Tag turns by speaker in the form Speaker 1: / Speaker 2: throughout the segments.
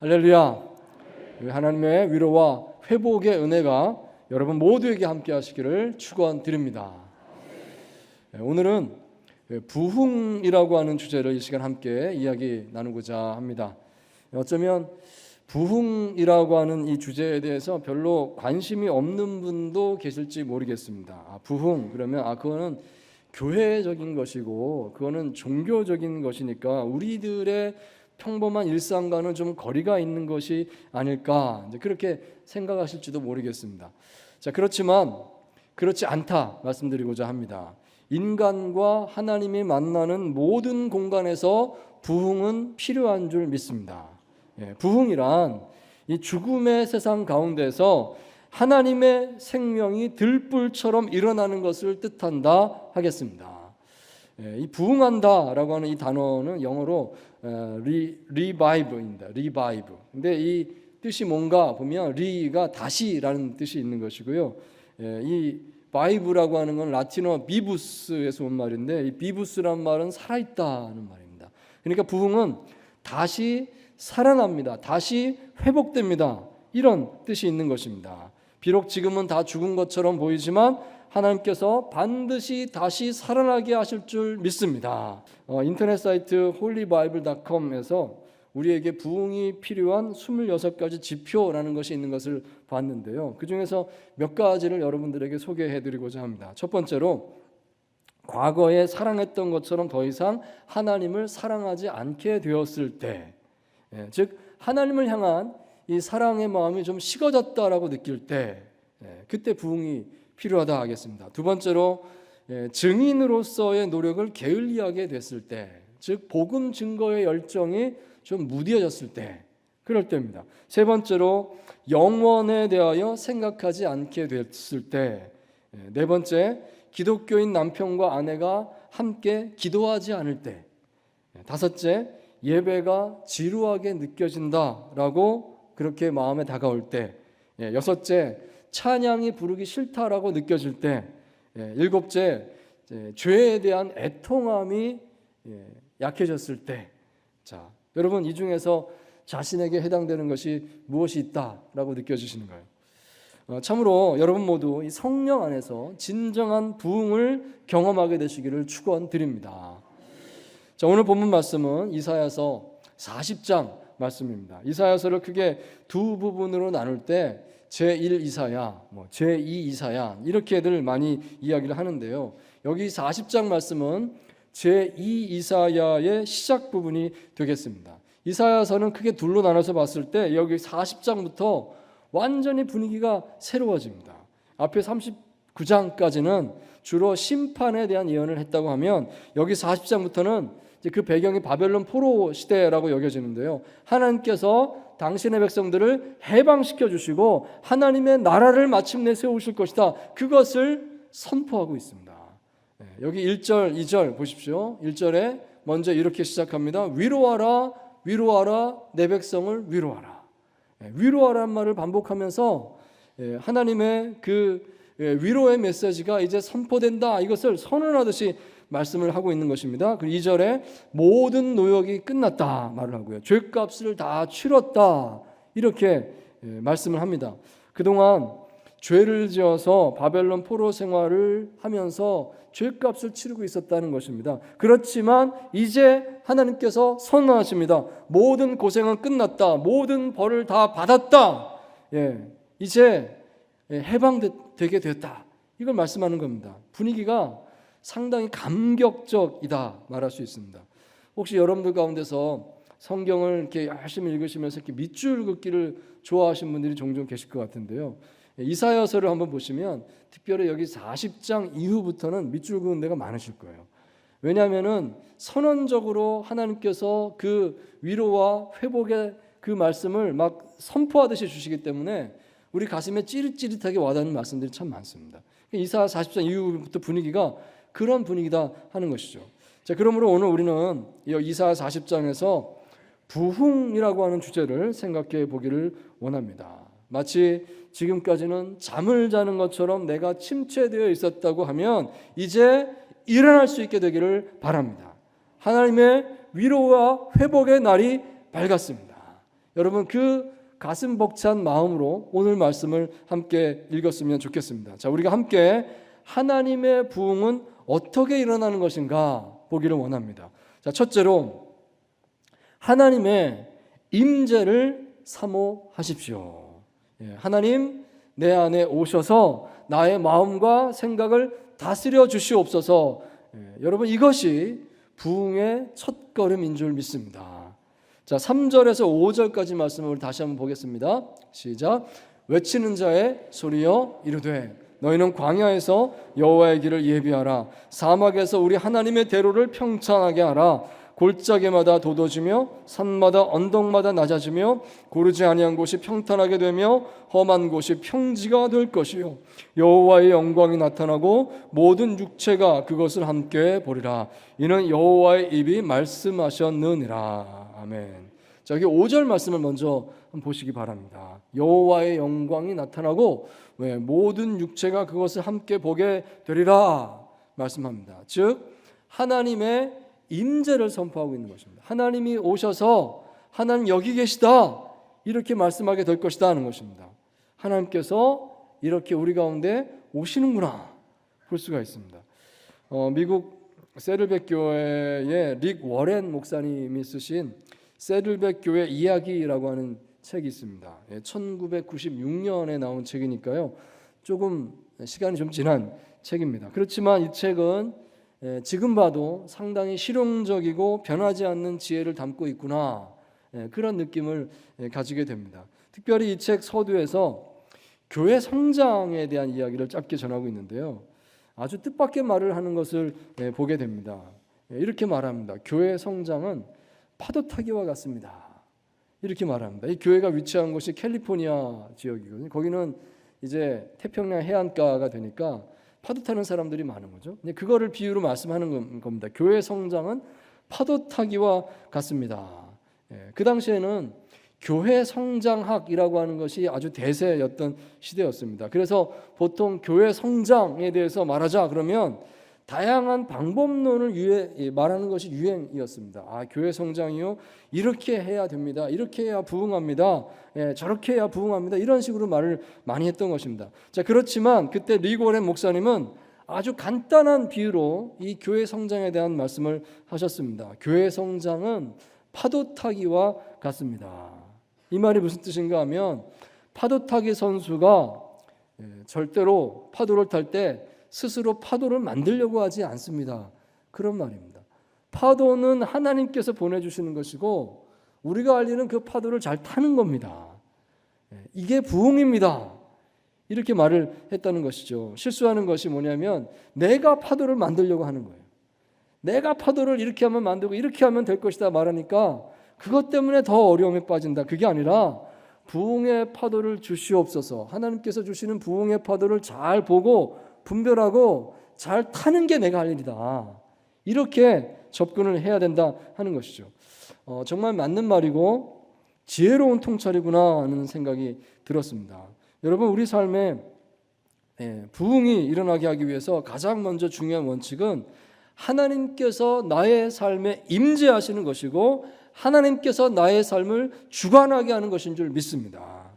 Speaker 1: 할렐루야. 하나님의 위로와 회복의 은혜가 여러분 모두에게 함께 하시기를 축원드립니다. 오늘은 부흥이라고 하는 주제를 이 시간 함께 이야기 나누고자 합니다. 어쩌면 부흥이라고 하는 이 주제에 대해서 별로 관심이 없는 분도 계실지 모르겠습니다. 부흥 그러면 그거는 교회적인 것이고 그거는 종교적인 것이니까 우리들의 평범한 일상과는 좀 거리가 있는 것이 아닐까, 이제 그렇게 생각하실지도 모르겠습니다. 자, 그렇지만 그렇지 않다 말씀드리고자 합니다. 인간과 하나님이 만나는 모든 공간에서 부흥은 필요한 줄 믿습니다. 부흥이란 이 죽음의 세상 가운데서 하나님의 생명이 들불처럼 일어나는 것을 뜻한다 하겠습니다. 이 부흥한다라고 하는 이 단어는 영어로 revive입니다. revive. 근데 이 뜻이 뭔가 보면 re가 다시라는 뜻이 있는 것이고요. 이 vive라고 하는 건 라틴어 비부스에서 온 말인데 이 비부스란 말은 살아있다는 말입니다. 그러니까 부흥은 다시 살아납니다. 다시 회복됩니다. 이런 뜻이 있는 것입니다. 비록 지금은 다 죽은 것처럼 보이지만 하나님께서 반드시 다시 살아나게 하실 줄 믿습니다. 인터넷 사이트 holybible.com에서 우리에게 부흥이 필요한 26가지 지표라는 것이 있는 것을 봤는데요. 그 중에서 몇 가지를 여러분들에게 소개해드리고자 합니다. 첫 번째로, 과거에 사랑했던 것처럼 더 이상 하나님을 사랑하지 않게 되었을 때, 즉 하나님을 향한 이 사랑의 마음이 좀 식어졌다라고 느낄 때, 그때 부흥이 필요하다 하겠습니다. 두 번째로, 증인으로서의 노력을 게을리하게 됐을 때, 즉 복음 증거의 열정이 좀 무뎌졌을 때, 그럴 때입니다. 세 번째로, 영원에 대하여 생각하지 않게 됐을 때. 네 번째, 기독교인 남편과 아내가 함께 기도하지 않을 때. 다섯째, 예배가 지루하게 느껴진다라고 그렇게 마음에 다가올 때. 여섯째, 찬양이 부르기 싫다라고 느껴질 때. 일곱째, 죄에 대한 애통함이 약해졌을 때. 자, 여러분, 이 중에서 자신에게 해당되는 것이 무엇이 있다라고 느껴지시는가요? 참으로 여러분 모두 이 성령 안에서 진정한 부흥을 경험하게 되시기를 축원드립니다. 자, 오늘 본문 말씀은 이사야서 40장 말씀입니다. 이사야서를 크게 두 부분으로 나눌 때 제1 이사야, 제2 이사야 이렇게들 많이 이야기를 하는데요. 여기 40장 말씀은 제2 이사야의 시작 부분이 되겠습니다. 이사야서는 크게 둘로 나눠서 봤을 때 여기 40장부터 완전히 분위기가 새로워집니다. 앞에 39장까지는 주로 심판에 대한 예언을 했다고 하면 여기 40장부터는 그 배경이 바벨론 포로 시대라고 여겨지는데요. 하나님께서 당신의 백성들을 해방시켜 주시고 하나님의 나라를 마침내 세우실 것이다. 그것을 선포하고 있습니다. 여기 1절, 2절 보십시오. 1절에 먼저 이렇게 시작합니다. 위로하라, 위로하라, 내 백성을 위로하라. 위로하라는 말을 반복하면서 하나님의 그 위로의 메시지가 이제 선포된다, 이것을 선언하듯이 말씀을 하고 있는 것입니다. 그리고 2절에 모든 노역이 끝났다 말을 하고요. 죄값을 다 치렀다 이렇게 말씀을 합니다. 그동안 죄를 지어서 바벨론 포로 생활을 하면서 죄값을 치르고 있었다는 것입니다. 그렇지만 이제 하나님께서 선언하십니다. 모든 고생은 끝났다. 모든 벌을 다 받았다. 이제 해방되게 됐다. 이걸 말씀하는 겁니다. 분위기가 상당히 감격적이다 말할 수 있습니다. 혹시 여러분들 가운데서 성경을 이렇게 열심히 읽으시면서 이렇게 밑줄 긋기를 좋아하시는 분들이 종종 계실 것 같은데요. 이사야서를 한번 보시면 특별히 여기 40장 이후부터는 밑줄 그은 데가 많으실 거예요. 왜냐하면은 선언적으로 하나님께서 그 위로와 회복의 그 말씀을 막 선포하듯이 주시기 때문에 우리 가슴에 찌릿찌릿하게 와닿는 말씀들이 참 많습니다. 이사야 40장 이후부터 분위기가 그런 분위기다 하는 것이죠. 자, 그러므로 오늘 우리는 이사야 40장에서 부흥이라고 하는 주제를 생각해 보기를 원합니다. 마치 지금까지는 잠을 자는 것처럼 내가 침체되어 있었다고 하면 이제 일어날 수 있게 되기를 바랍니다. 하나님의 위로와 회복의 날이 밝았습니다. 여러분 그 가슴 벅찬 마음으로 오늘 말씀을 함께 읽었으면 좋겠습니다. 자, 우리가 함께 하나님의 부흥은 어떻게 일어나는 것인가 보기를 원합니다. 자, 첫째로 하나님의 임재를 사모하십시오. 하나님 내 안에 오셔서 나의 마음과 생각을 다스려 주시옵소서. 여러분 이것이 부흥의 첫걸음인 줄 믿습니다. 자, 3절에서 5절까지 말씀을 다시 한번 보겠습니다. 시작. 외치는 자의 소리여 이르되 너희는 광야에서 여호와의 길을 예비하라. 사막에서 우리 하나님의 대로를 평창하게 하라. 골짜기마다 돋워지며 산마다 언덕마다 낮아지며 고르지 아니한 곳이 평탄하게 되며 험한 곳이 평지가 될 것이요 여호와의 영광이 나타나고 모든 육체가 그것을 함께 보리라. 이는 여호와의 입이 말씀하셨느니라. 아멘. 자, 여기 5절 말씀을 먼저 한번 보시기 바랍니다. 여호와의 영광이 나타나고 모든 육체가 그것을 함께 보게 되리라 말씀합니다. 즉 하나님의 임재를 선포하고 있는 것입니다. 하나님이 오셔서 하나님 여기 계시다 이렇게 말씀하게 될 것이다 하는 것입니다. 하나님께서 이렇게 우리 가운데 오시는구나 볼 수가 있습니다. 미국 세들백 교회의 릭 워렌 목사님이 쓰신 세들백 교회 이야기라고 하는 책이 있습니다. 1996년에 나온 책이니까요. 조금 시간이 좀 지난 책입니다. 그렇지만 이 책은 지금 봐도 상당히 실용적이고 변하지 않는 지혜를 담고 있구나 그런 느낌을 가지게 됩니다. 특별히 이 책 서두에서 교회 성장에 대한 이야기를 짧게 전하고 있는데요. 아주 뜻밖의 말을 하는 것을 보게 됩니다. 이렇게 말합니다. 교회 성장은 파도 타기와 같습니다. 이렇게 말합니다. 이 교회가 위치한 곳이 캘리포니아 지역이거든요. 거기는 이제 태평양 해안가가 되니까 파도 타는 사람들이 많은 거죠. 그거를 비유로 말씀하는 겁니다. 교회 성장은 파도 타기와 같습니다. 그 당시에는 교회 성장학이라고 하는 것이 아주 대세였던 시대였습니다. 그래서 보통 교회 성장에 대해서 말하자 그러면 다양한 방법론을 말하는 것이 유행이었습니다. 교회 성장이요 이렇게 해야 됩니다. 이렇게 해야 부흥합니다. 저렇게 해야 부흥합니다. 이런 식으로 말을 많이 했던 것입니다. 자, 그렇지만 그때 릭 워렌 목사님은 아주 간단한 비유로 이 교회 성장에 대한 말씀을 하셨습니다. 교회 성장은 파도 타기와 같습니다. 이 말이 무슨 뜻인가 하면 파도 타기 선수가 절대로 파도를 탈 때 스스로 파도를 만들려고 하지 않습니다. 그런 말입니다. 파도는 하나님께서 보내주시는 것이고 우리가 할 일은 그 파도를 잘 타는 겁니다. 이게 부흥입니다. 이렇게 말을 했다는 것이죠. 실수하는 것이 뭐냐면 내가 파도를 만들려고 하는 거예요. 내가 파도를 이렇게 하면 만들고 이렇게 하면 될 것이다 말하니까 그것 때문에 더 어려움에 빠진다. 그게 아니라 부흥의 파도를 주시옵소서. 하나님께서 주시는 부흥의 파도를 잘 보고 분별하고 잘 타는 게 내가 할 일이다. 이렇게 접근을 해야 된다 하는 것이죠. 정말 맞는 말이고 지혜로운 통찰이구나 하는 생각이 들었습니다. 여러분 우리 삶에 부흥이 일어나게 하기 위해서 가장 먼저 중요한 원칙은 하나님께서 나의 삶에 임재하시는 것이고 하나님께서 나의 삶을 주관하게 하는 것인 줄 믿습니다.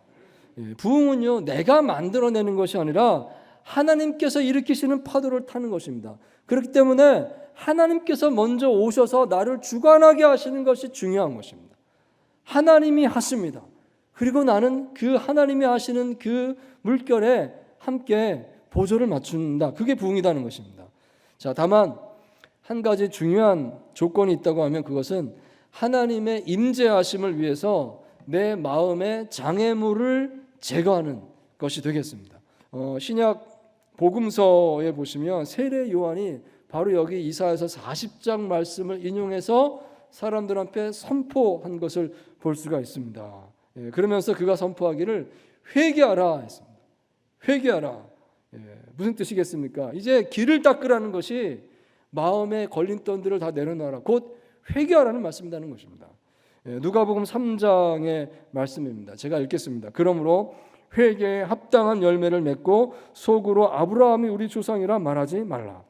Speaker 1: 부흥은요 내가 만들어내는 것이 아니라 하나님께서 일으키시는 파도를 타는 것입니다. 그렇기 때문에 하나님께서 먼저 오셔서 나를 주관하게 하시는 것이 중요한 것입니다. 하나님이 하십니다. 그리고 나는 그 하나님이 하시는 그 물결에 함께 보조를 맞춘다. 그게 부흥이라는 것입니다. 자, 다만 한 가지 중요한 조건이 있다고 하면 그것은 하나님의 임재하심을 위해서 내 마음의 장애물을 제거하는 것이 되겠습니다. 신약 복음서에 보시면 세례 요한이 바로 여기 이사야서 40장 말씀을 인용해서 사람들 앞에 선포한 것을 볼 수가 있습니다. 그러면서 그가 선포하기를 회개하라 했습니다. 회개하라. 무슨 뜻이겠습니까? 이제 길을 닦으라는 것이 마음의 걸림돌들을 다 내려놔라. 곧 회개하라는 말씀이라는 것입니다. 누가복음 3장의 말씀입니다. 제가 읽겠습니다. 그러므로 회개에 합당한 열매를 맺고 속으로 아브라함이 우리 조상이라 말하지 말라.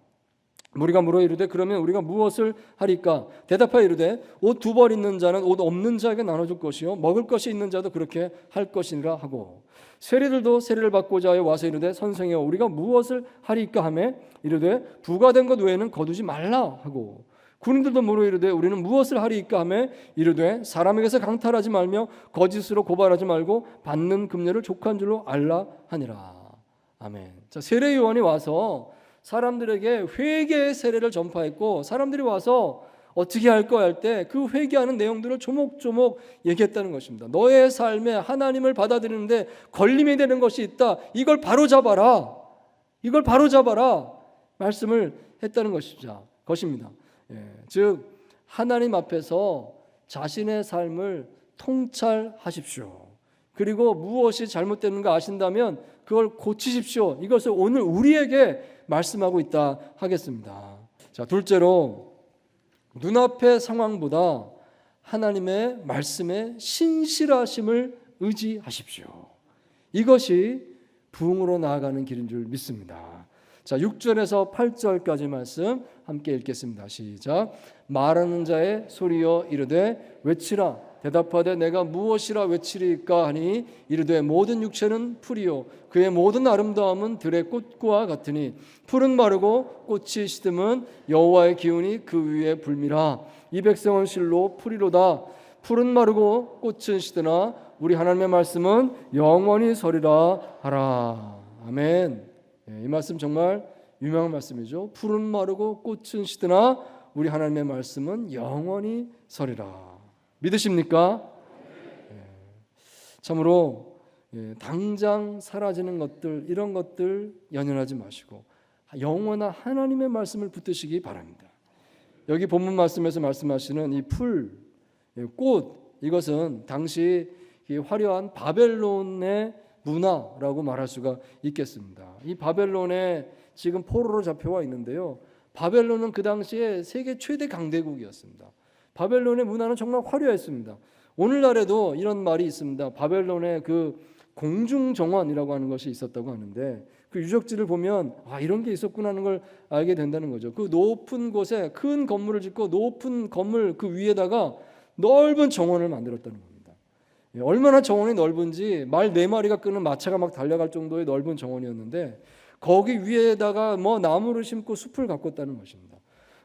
Speaker 1: 무리가 물어 이르되 그러면 우리가 무엇을 하리까? 대답하여 이르되 옷 두 벌 있는 자는 옷 없는 자에게 나눠줄 것이요 먹을 것이 있는 자도 그렇게 할 것이니라 하고, 세리들도 세리를 받고자 하여 와서 이르되 선생이여 우리가 무엇을 하리까 하매 이르되 부과된 것 외에는 거두지 말라 하고, 군인들도 물어 이르되 우리는 무엇을 하리까 하매 이르되 사람에게서 강탈하지 말며 거짓으로 고발하지 말고 받는 금료를 족한 줄로 알라 하니라. 아멘. 자, 세례 요한이 와서 사람들에게 회개의 세례를 전파했고, 사람들이 와서 어떻게 할 거야 할 때 그 회개하는 내용들을 조목조목 얘기했다는 것입니다. 너의 삶에 하나님을 받아들이는데 걸림이 되는 것이 있다. 이걸 바로잡아라. 이걸 바로잡아라. 말씀을 했다는 것입니다. 즉 하나님 앞에서 자신의 삶을 통찰하십시오. 그리고 무엇이 잘못되는가 아신다면 그걸 고치십시오. 이것을 오늘 우리에게 말씀하고 있다 하겠습니다. 자, 둘째로 눈앞의 상황보다 하나님의 말씀에 신실하심을 의지하십시오. 이것이 부흥으로 나아가는 길인 줄 믿습니다. 자, 6절에서 8절까지 말씀 함께 읽겠습니다. 시작. 말하는 자의 소리여 이르되 외치라. 대답하되 내가 무엇이라 외치리까 하니 이르되 모든 육체는 풀이요 그의 모든 아름다움은 들의 꽃과 같으니 풀은 마르고 꽃이 시듬은 여호와의 기운이 그 위에 불미라. 이 백성은 실로 풀이로다. 풀은 마르고 꽃은 시드나 우리 하나님의 말씀은 영원히 서리라 하라. 아멘. 이 말씀 정말 유명한 말씀이죠. 풀은 마르고 꽃은 시드나 우리 하나님의 말씀은 영원히 서리라. 믿으십니까? 참으로 당장 사라지는 것들, 이런 것들 연연하지 마시고 영원한 하나님의 말씀을 붙드시기 바랍니다. 여기 본문 말씀에서 말씀하시는 이 풀, 꽃, 이것은 당시 화려한 바벨론의 문화라고 말할 수가 있겠습니다. 이 바벨론에 지금 포로로 잡혀와 있는데요. 바벨론은 그 당시에 세계 최대 강대국이었습니다. 바벨론의 문화는 정말 화려했습니다. 오늘날에도 이런 말이 있습니다. 바벨론의 그 공중정원이라고 하는 것이 있었다고 하는데 그 유적지를 보면 이런 게 있었구나 하는 걸 알게 된다는 거죠. 그 높은 곳에 큰 건물을 짓고 높은 건물 그 위에다가 넓은 정원을 만들었다는 겁니다. 얼마나 정원이 넓은지 말 4마리가 끄는 마차가 막 달려갈 정도의 넓은 정원이었는데 거기 위에다가 나무를 심고 숲을 가꿨다는 것입니다.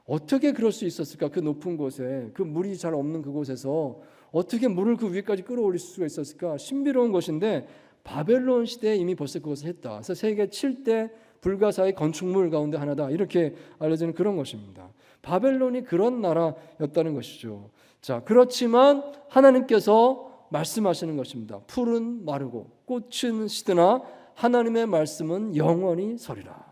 Speaker 1: 어떻게 그럴 수 있었을까? 그 높은 곳에, 그 물이 잘 없는 그곳에서 어떻게 물을 그 위까지 끌어올릴 수가 있었을까? 신비로운 것인데 바벨론 시대에 이미 벌써 그것을 했다. 그래서 세계 7대 불가사의 건축물 가운데 하나다. 이렇게 알려지는 그런 것입니다. 바벨론이 그런 나라였다는 것이죠. 자, 그렇지만 하나님께서 말씀하시는 것입니다. 풀은 마르고 꽃은 시드나 하나님의 말씀은 영원히 서리라.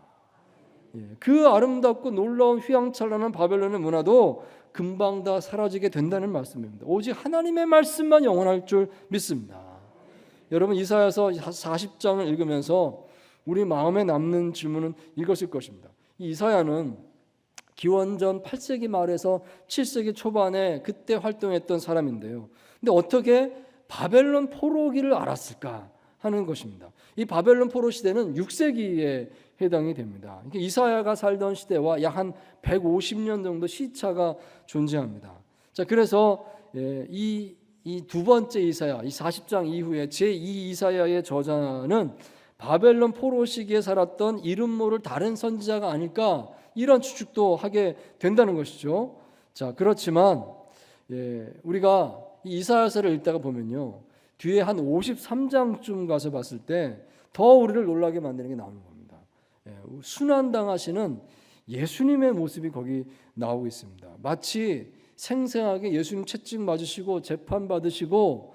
Speaker 1: 그 아름답고 놀라운 휘황찬란한 바벨론의 문화도 금방 다 사라지게 된다는 말씀입니다. 오직 하나님의 말씀만 영원할 줄 믿습니다. 여러분 이사야서 40장을 읽으면서 우리 마음에 남는 질문은 이것일 것입니다. 이 이사야는 기원전 8세기 말에서 7세기 초반에 그때 활동했던 사람인데요. 근데 어떻게 바벨론 포로기를 알았을까 하는 것입니다. 이 바벨론 포로 시대는 6세기에 해당이 됩니다. 이사야가 살던 시대와 약 한 150년 정도 시차가 존재합니다. 자, 그래서 이 두 번째 이사야, 이 40장 이후에 제2 이사야의 저자는 바벨론 포로 시기에 살았던 이름 모를 다른 선지자가 아닐까 이런 추측도 하게 된다는 것이죠. 자, 그렇지만 우리가 이 이사야서를 읽다가 보면요, 뒤에 한 53장쯤 가서 봤을 때 더 우리를 놀라게 만드는 게 나오는 겁니다. 순환당하시는 예수님의 모습이 거기 나오고 있습니다. 마치 생생하게 예수님 채찍 맞으시고 재판받으시고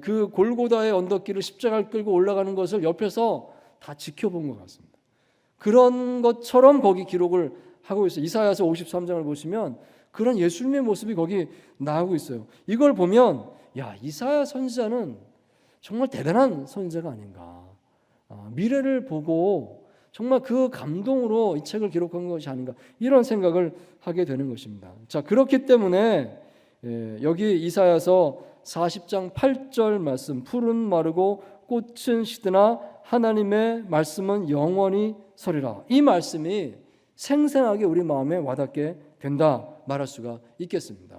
Speaker 1: 그 골고다의 언덕길을 십자가를 끌고 올라가는 것을 옆에서 다 지켜본 것 같습니다. 그런 것처럼 거기 기록을 하고 있어요. 이사야서 53장을 보시면 그런 예수님의 모습이 거기 나오고 있어요. 이걸 보면 이사야 선지자는 정말 대단한 선지자가 아닌가. 미래를 보고 정말 그 감동으로 이 책을 기록한 것이 아닌가 이런 생각을 하게 되는 것입니다. 자, 그렇기 때문에 여기 이사야서 40장 8절 말씀 풀은 마르고 꽃은 시드나 하나님의 말씀은 영원히 서리라. 이 말씀이 생생하게 우리 마음에 와닿게 된다 말할 수가 있겠습니다.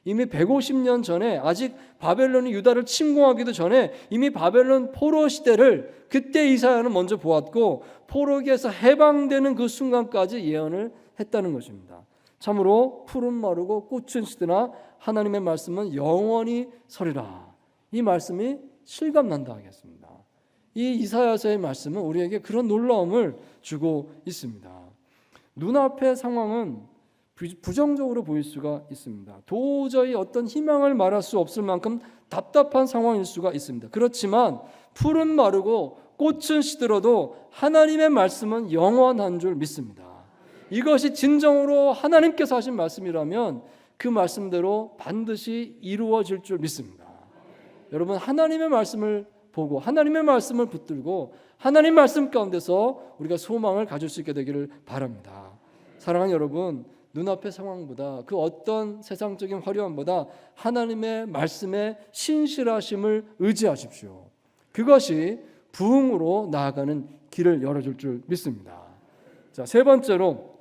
Speaker 1: 이미 150년 전에, 아직 바벨론이 유다를 침공하기도 전에 이미 바벨론 포로 시대를 그때 이사야는 먼저 보았고, 포로기에서 해방되는 그 순간까지 예언을 했다는 것입니다. 참으로 푸른 마르고 꽃은 시드나 하나님의 말씀은 영원히 서리라. 이 말씀이 실감난다 하겠습니다. 이 이사야서의 말씀은 우리에게 그런 놀라움을 주고 있습니다. 눈앞의 상황은 부정적으로 보일 수가 있습니다. 도저히 어떤 희망을 말할 수 없을 만큼 답답한 상황일 수가 있습니다. 그렇지만 풀은 마르고 꽃은 시들어도 하나님의 말씀은 영원한 줄 믿습니다. 이것이 진정으로 하나님께서 하신 말씀이라면 그 말씀대로 반드시 이루어질 줄 믿습니다. 여러분, 하나님의 말씀을 보고 하나님의 말씀을 붙들고 하나님 말씀 가운데서 우리가 소망을 가질 수 있게 되기를 바랍니다. 사랑하는 여러분, 눈앞의 상황보다 그 어떤 세상적인 화려함보다 하나님의 말씀의 신실하심을 의지하십시오. 그것이 부흥으로 나아가는 길을 열어줄 줄 믿습니다. 자, 세 번째로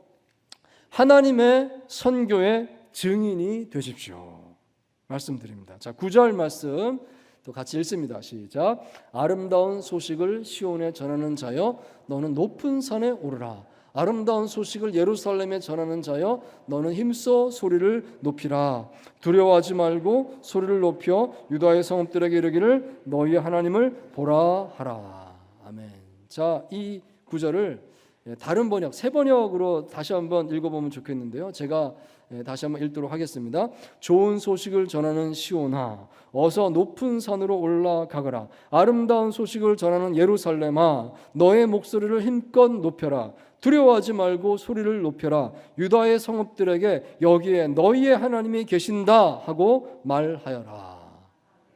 Speaker 1: 하나님의 선교의 증인이 되십시오. 말씀드립니다. 자, 9절 말씀 또 같이 읽습니다. 시작. 아름다운 소식을 시온에 전하는 자여 너는 높은 산에 오르라. 아름다운 소식을 예루살렘에 전하는 자여 너는 힘써 소리를 높이라. 두려워하지 말고 소리를 높여 유다의 성읍들에게 이르기를 너희의 하나님을 보라 하라. 아멘. 자, 이 구절을 다른 번역, 새 번역으로 다시 한번 읽어보면 좋겠는데요. 제가 다시 한번 읽도록 하겠습니다. 좋은 소식을 전하는 시온아, 어서 높은 산으로 올라가거라. 아름다운 소식을 전하는 예루살렘아, 너의 목소리를 힘껏 높여라. 두려워하지 말고 소리를 높여라. 유다의 성읍들에게 여기에 너희의 하나님이 계신다 하고 말하여라.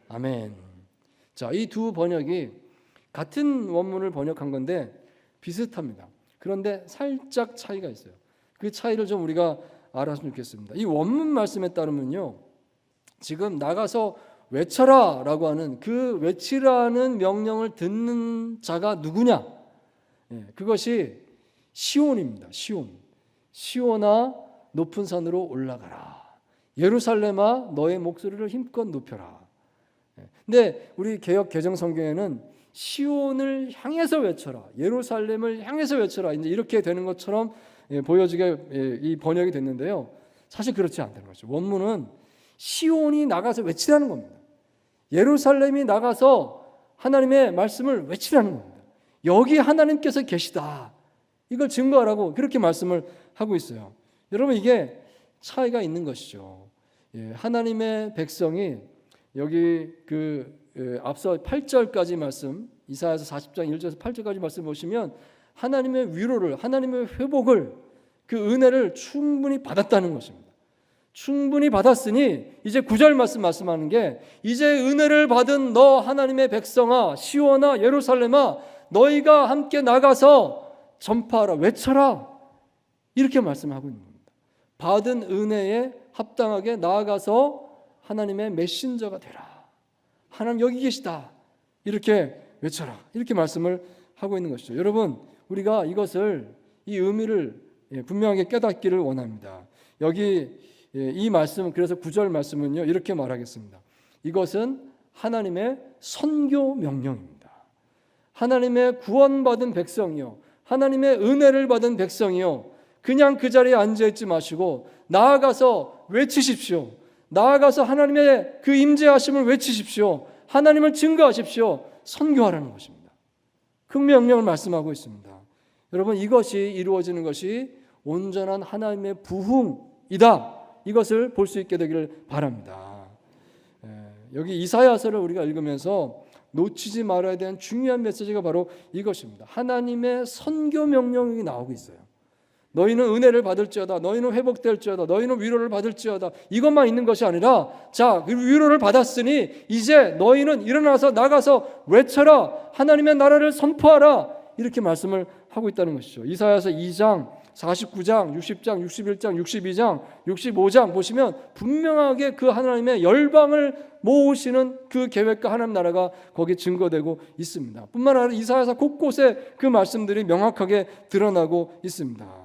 Speaker 1: 아멘. 자, 이 두 번역이 같은 원문을 번역한 건데 비슷합니다. 그런데 살짝 차이가 있어요. 그 차이를 좀 우리가 알았으면 좋겠습니다. 이 원문 말씀에 따르면요, 지금 나가서 외쳐라 라고 하는 그 외치라는 명령을 듣는 자가 누구냐? 그것이 시온입니다. 시온아 높은 산으로 올라가라. 예루살렘아 너의 목소리를 힘껏 높여라. 근데 우리 개역 개정 성경에는 시온을 향해서 외쳐라, 예루살렘을 향해서 외쳐라, 이제 이렇게 되는 것처럼 보여지게 이 번역이 됐는데요. 사실 그렇지 않다는 거죠. 원문은 시온이 나가서 외치라는 겁니다. 예루살렘이 나가서 하나님의 말씀을 외치라는 겁니다. 여기 하나님께서 계시다, 이걸 증거하라고 그렇게 말씀을 하고 있어요. 여러분, 이게 차이가 있는 것이죠. 하나님의 백성이 여기 앞서 8절까지 말씀, 이사야서 40장 1절에서 8절까지 말씀 보시면 하나님의 위로를, 하나님의 회복을, 그 은혜를 충분히 받았다는 것입니다. 충분히 받았으니 이제 9절 말씀하는 게, 이제 은혜를 받은 너 하나님의 백성아, 시온아, 예루살렘아, 너희가 함께 나가서 전파하라, 외쳐라, 이렇게 말씀하고 있는 겁니다. 받은 은혜에 합당하게 나아가서 하나님의 메신저가 되라. 하나님 여기 계시다, 이렇게 외쳐라, 이렇게 말씀을 하고 있는 것이죠. 여러분, 우리가 이것을, 이 의미를 분명하게 깨닫기를 원합니다. 여기 이 말씀, 그래서 9절 말씀은요, 이렇게 말하겠습니다. 이것은 하나님의 선교 명령입니다. 하나님의 구원받은 백성이요, 하나님의 은혜를 받은 백성이요, 그냥 그 자리에 앉아있지 마시고 나아가서 외치십시오. 나아가서 하나님의 그 임재하심을 외치십시오. 하나님을 증거하십시오. 선교하라는 것입니다. 그 명령을 말씀하고 있습니다. 여러분, 이것이 이루어지는 것이 온전한 하나님의 부흥이다, 이것을 볼 수 있게 되기를 바랍니다. 여기 이사야서를 우리가 읽으면서 놓치지 말아야 되는 중요한 메시지가 바로 이것입니다. 하나님의 선교 명령이 나오고 있어요. 너희는 은혜를 받을지어다, 너희는 회복될지어다, 너희는 위로를 받을지어다, 이것만 있는 것이 아니라, 자, 위로를 받았으니 이제 너희는 일어나서 나가서 외쳐라, 하나님의 나라를 선포하라, 이렇게 말씀을 하고 있다는 것이죠. 이사야서 2장, 49장, 60장, 61장, 62장, 65장 보시면 분명하게 그 하나님의 열방을 모으시는 그 계획과 하나님 나라가 거기 증거되고 있습니다. 뿐만 아니라 이사야서 곳곳에 그 말씀들이 명확하게 드러나고 있습니다.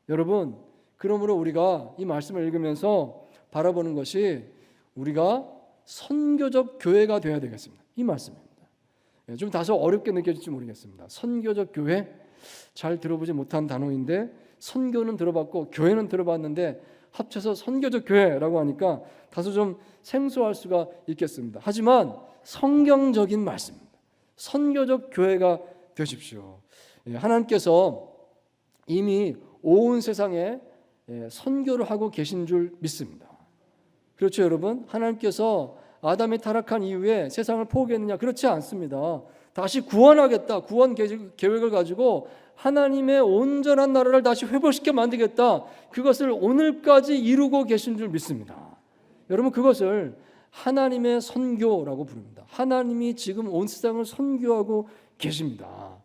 Speaker 1: 여러분, 그러므로 우리가 이 말씀을 읽으면서 바라보는 것이 우리가 선교적 교회가 되어야 되겠습니다. 이 말씀입니다. 좀 다소 어렵게 느껴질지 모르겠습니다. 선교적 교회, 잘 들어보지 못한 단어인데 선교는 들어봤고 교회는 들어봤는데 합쳐서 선교적 교회라고 하니까 다소 좀 생소할 수가 있겠습니다. 하지만 성경적인 말씀입니다. 선교적 교회가 되십시오. 하나님께서 이미 온 세상에 선교를 하고 계신 줄 믿습니다. 그렇죠, 여러분? 하나님께서 아담이 타락한 이후에 세상을 포기했느냐? 그렇지 않습니다. 다시 구원하겠다. 구원 계획을 가지고 하나님의 온전한 나라를 다시 회복시켜 만들겠다. 그것을 오늘까지 이루고 계신 줄 믿습니다. 여러분, 그것을 하나님의 선교라고 부릅니다. 하나님이 지금 온 세상을 선교하고 계십니다.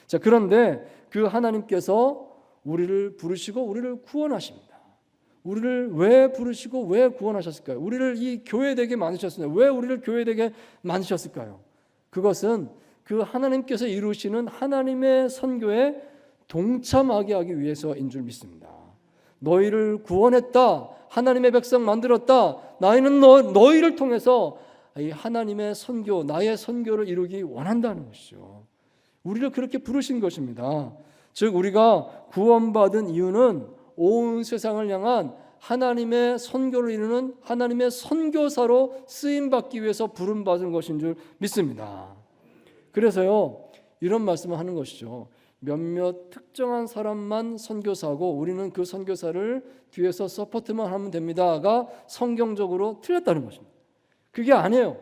Speaker 1: 자, 그런데 그 하나님께서 우리를 부르시고 우리를 구원하십니다. 우리를 왜 부르시고 왜 구원하셨을까요? 우리를 이 교회되게 만드셨습니다. 왜 우리를 교회되게 만드셨을까요? 그것은 그 하나님께서 이루시는 하나님의 선교에 동참하게 하기 위해서인 줄 믿습니다. 너희를 구원했다. 하나님의 백성 만들었다. 나는 너희를 통해서 이 하나님의 선교, 나의 선교를 이루기 원한다는 것이죠. 우리를 그렇게 부르신 것입니다. 즉 우리가 구원받은 이유는 온 세상을 향한 하나님의 선교를 이루는 하나님의 선교사로 쓰임받기 위해서 부름받은 것인 줄 믿습니다. 그래서요, 이런 말씀을 하는 것이죠. 몇몇 특정한 사람만 선교사고 우리는 그 선교사를 뒤에서 서포트만 하면 됩니다가 성경적으로 틀렸다는 것입니다. 그게 아니에요.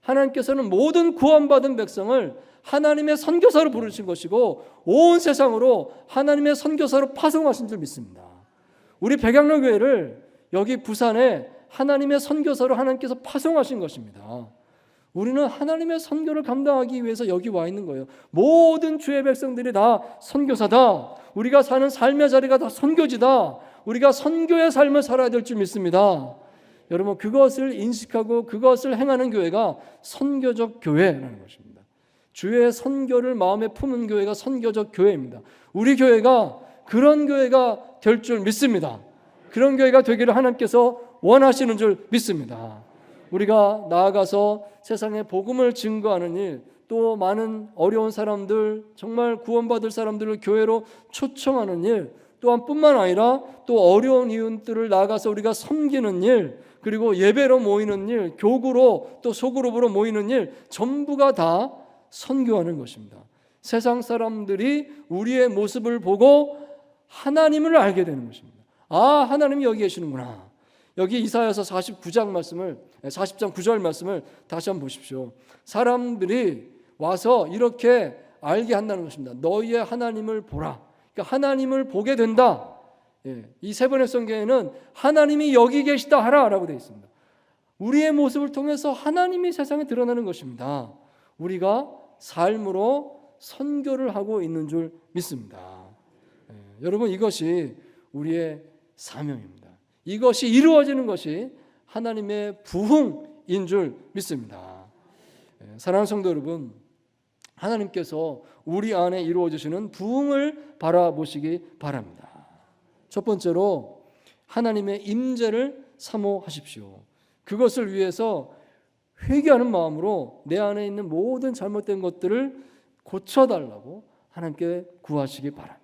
Speaker 1: 하나님께서는 모든 구원받은 백성을 하나님의 선교사로 부르신 것이고 온 세상으로 하나님의 선교사로 파송하신 줄 믿습니다. 우리 백양로교회를 여기 부산에 하나님의 선교사로 하나님께서 파송하신 것입니다. 우리는 하나님의 선교를 감당하기 위해서 여기 와 있는 거예요. 모든 주의 백성들이 다 선교사다. 우리가 사는 삶의 자리가 다 선교지다. 우리가 선교의 삶을 살아야 될 줄 믿습니다. 여러분, 그것을 인식하고 그것을 행하는 교회가 선교적 교회라는 것입니다. 주의 선교를 마음에 품은 교회가 선교적 교회입니다. 우리 교회가 그런 교회가 될 줄 믿습니다. 그런 교회가 되기를 하나님께서 원하시는 줄 믿습니다. 우리가 나아가서 세상에 복음을 증거하는 일, 또 많은 어려운 사람들, 정말 구원받을 사람들을 교회로 초청하는 일, 또한 뿐만 아니라 또 어려운 이웃들을 나아가서 우리가 섬기는 일, 그리고 예배로 모이는 일, 교구로 또 소그룹으로 모이는 일, 전부가 다 선교하는 것입니다. 세상 사람들이 우리의 모습을 보고 하나님을 알게 되는 것입니다. 아, 하나님이 여기 계시는구나. 여기 이사야서 49장 말씀을 40장 9절 말씀을 다시 한번 보십시오. 사람들이 와서 이렇게 알게 한다는 것입니다. 너희의 하나님을 보라. 그러니까 하나님을 보게 된다. 이 세 번의 성경에는 하나님이 여기 계시다 하라라고 되어 있습니다. 우리의 모습을 통해서 하나님이 세상에 드러나는 것입니다. 우리가 삶으로 선교를 하고 있는 줄 믿습니다. 여러분, 이것이 우리의 사명입니다. 이것이 이루어지는 것이 하나님의 부흥인 줄 믿습니다. 사랑하는 성도 여러분, 하나님께서 우리 안에 이루어지시는 부흥을 바라보시기 바랍니다. 첫 번째로 하나님의 임재를 사모하십시오. 그것을 위해서 회개하는 마음으로 내 안에 있는 모든 잘못된 것들을 고쳐달라고 하나님께 구하시기 바랍니다.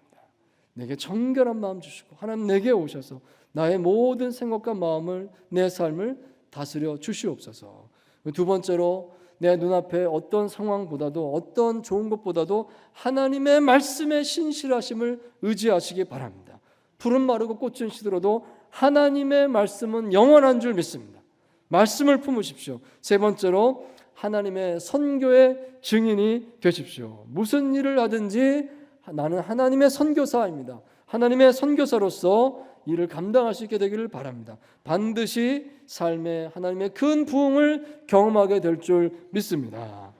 Speaker 1: 내게 정결한 마음 주시고 하나님 내게 오셔서 나의 모든 생각과 마음을, 내 삶을 다스려 주시옵소서. 두 번째로 내 눈앞에 어떤 상황보다도 어떤 좋은 것보다도 하나님의 말씀의 신실하심을 의지하시기 바랍니다. 풀은 마르고 꽃은 시들어도 하나님의 말씀은 영원한 줄 믿습니다. 말씀을 품으십시오. 세 번째로 하나님의 선교의 증인이 되십시오. 무슨 일을 하든지 나는 하나님의 선교사입니다. 하나님의 선교사로서 일을 감당할 수 있게 되기를 바랍니다. 반드시 삶에 하나님의 큰 부흥을 경험하게 될 줄 믿습니다.